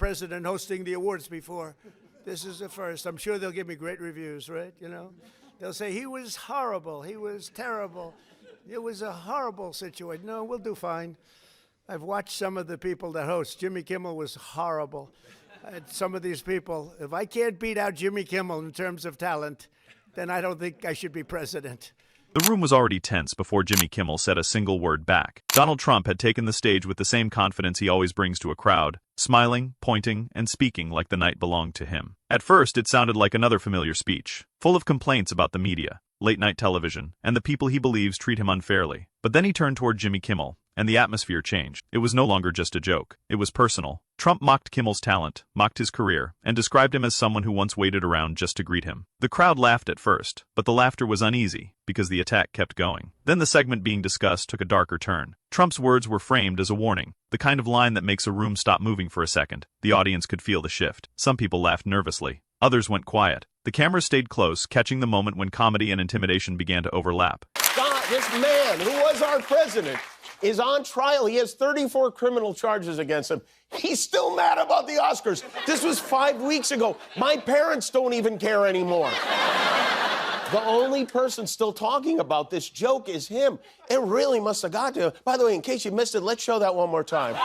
president hosting the awards before. This is the first. I'm sure they'll give me great reviews, right? You know, they'll say he was horrible, he was terrible, it was a horrible situation. No, we'll do fine. I've watched some of the people that host. Jimmy Kimmel was horrible. Some of these people, if I can't beat out Jimmy Kimmel in terms of talent, then I don't think I should be president. The room was already tense before Jimmy Kimmel said a single word back. Donald Trump had taken the stage with the same confidence he always brings to a crowd, smiling, pointing, and speaking like the night belonged to him. At first, it sounded like another familiar speech, full of complaints about the media, late-night television, and the people he believes treat him unfairly. But then he turned toward Jimmy Kimmel, and the atmosphere changed. It was no longer just a joke. It was personal. Trump mocked Kimmel's talent, mocked his career, and described him as someone who once waited around just to greet him. The crowd laughed at first, but the laughter was uneasy, because the attack kept going. Then the segment being discussed took a darker turn. Trump's words were framed as a warning, the kind of line that makes a room stop moving for a second. The audience could feel the shift. Some people laughed nervously. Others went quiet. The camera stayed close, catching the moment when comedy and intimidation began to overlap. God, this man, who was our president, is on trial. He has 34 criminal charges against him. He's still mad about the Oscars. This was 5 weeks ago. My parents don't even care anymore. The only person still talking about this joke is him. It really must have got to him. By the way, in case you missed it, let's show that one more time.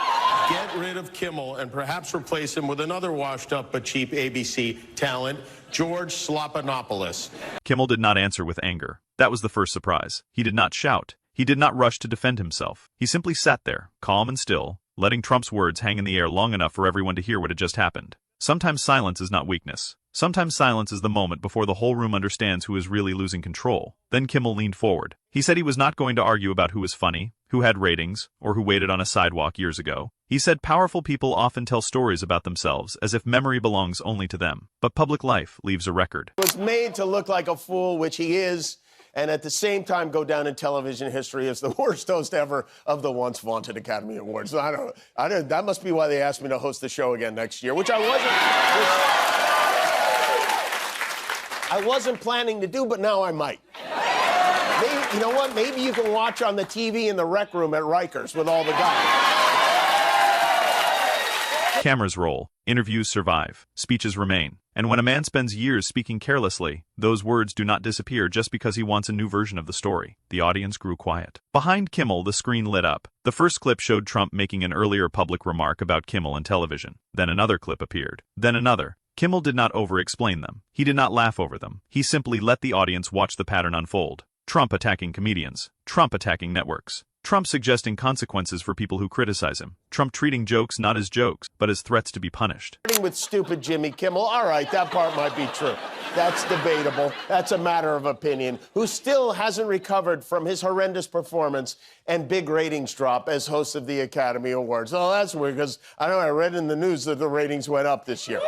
Get rid of Kimmel and perhaps replace him with another washed-up but cheap ABC talent, George Slopanopoulos. Kimmel did not answer with anger. That was the first surprise. He did not shout. He did not rush to defend himself. He simply sat there, calm and still, letting Trump's words hang in the air long enough for everyone to hear what had just happened. Sometimes silence is not weakness. Sometimes silence is the moment before the whole room understands who is really losing control. Then Kimmel leaned forward. He said he was not going to argue about who was funny, who had ratings, or who waited on a sidewalk years ago. He said powerful people often tell stories about themselves as if memory belongs only to them. But public life leaves a record. He was made to look like a fool, which he is, and at the same time go down in television history as the worst host ever of the once vaunted Academy Awards. I don't. That must be why they asked me to host the show again next year, which I wasn't planning to do, but now I might. Maybe, you know what? Maybe you can watch on the TV in the rec room at Rikers with all the guys. Cameras roll, interviews survive, speeches remain. And when a man spends years speaking carelessly, those words do not disappear just because he wants a new version of the story. The audience grew quiet. Behind Kimmel, the screen lit up. The first clip showed Trump making an earlier public remark about Kimmel and television. Then another clip appeared. Then another. Kimmel did not over-explain them. He did not laugh over them. He simply let the audience watch the pattern unfold. Trump attacking comedians. Trump attacking networks. Trump suggesting consequences for people who criticize him. Trump treating jokes not as jokes, but as threats to be punished. Starting with stupid Jimmy Kimmel, all right, that part might be true. That's debatable. That's a matter of opinion. Who still hasn't recovered from his horrendous performance and big ratings drop as host of the Academy Awards. Oh, that's weird, because I read in the news that the ratings went up this year.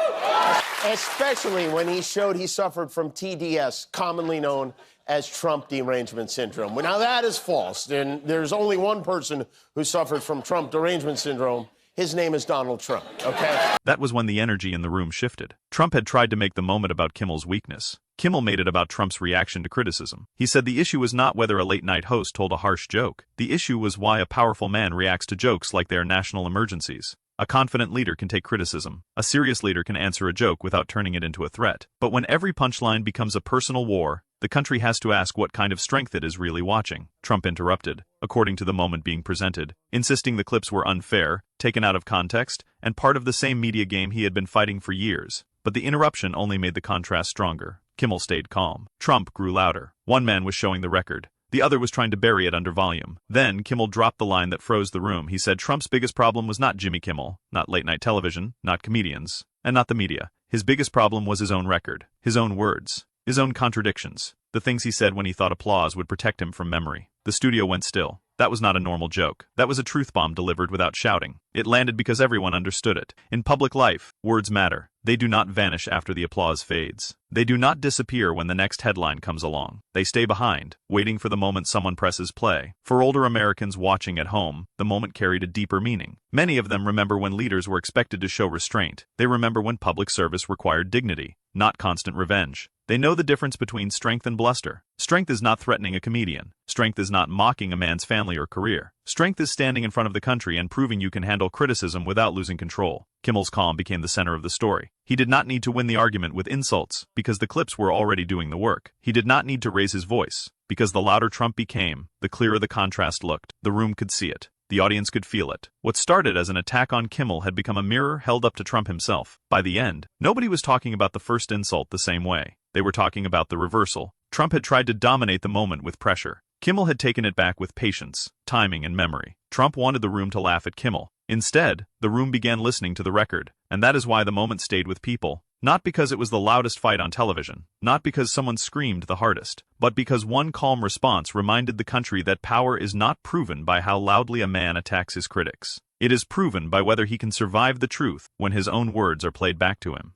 Especially when he showed he suffered from TDS, commonly known as Trump derangement syndrome. Well, now that is false. And there's only one person who suffered from Trump derangement syndrome. His name is Donald Trump, okay? That was when the energy in the room shifted. Trump had tried to make the moment about Kimmel's weakness. Kimmel made it about Trump's reaction to criticism. He said the issue was not whether a late-night host told a harsh joke. The issue was why a powerful man reacts to jokes like they are national emergencies. A confident leader can take criticism. A serious leader can answer a joke without turning it into a threat. But when every punchline becomes a personal war, the country has to ask what kind of strength it is really watching. Trump interrupted, according to the moment being presented, insisting the clips were unfair, taken out of context, and part of the same media game he had been fighting for years. But the interruption only made the contrast stronger. Kimmel stayed calm. Trump grew louder. One man was showing the record. The other was trying to bury it under volume. Then Kimmel dropped the line that froze the room. He said Trump's biggest problem was not Jimmy Kimmel, not late-night television, not comedians, and not the media. His biggest problem was his own record, his own words, his own contradictions, the things he said when he thought applause would protect him from memory. The studio went still. That was not a normal joke. That was a truth bomb delivered without shouting. It landed because everyone understood it. In public life, words matter. They do not vanish after the applause fades. They do not disappear when the next headline comes along. They stay behind, waiting for the moment someone presses play. For older Americans watching at home, the moment carried a deeper meaning. Many of them remember when leaders were expected to show restraint. They remember when public service required dignity, not constant revenge. They know the difference between strength and bluster. Strength is not threatening a comedian. Strength is not mocking a man's family or career. Strength is standing in front of the country and proving you can handle criticism without losing control. Kimmel's calm became the center of the story. He did not need to win the argument with insults, because the clips were already doing the work. He did not need to raise his voice, because the louder Trump became, the clearer the contrast looked. The room could see it. The audience could feel it. What started as an attack on Kimmel had become a mirror held up to Trump himself. By the end, nobody was talking about the first insult the same way. They were talking about the reversal. Trump had tried to dominate the moment with pressure. Kimmel had taken it back with patience, timing, and memory. Trump wanted the room to laugh at Kimmel. Instead, the room began listening to the record, and that is why the moment stayed with people. Not because it was the loudest fight on television, not because someone screamed the hardest, but because one calm response reminded the country that power is not proven by how loudly a man attacks his critics. It is proven by whether he can survive the truth when his own words are played back to him.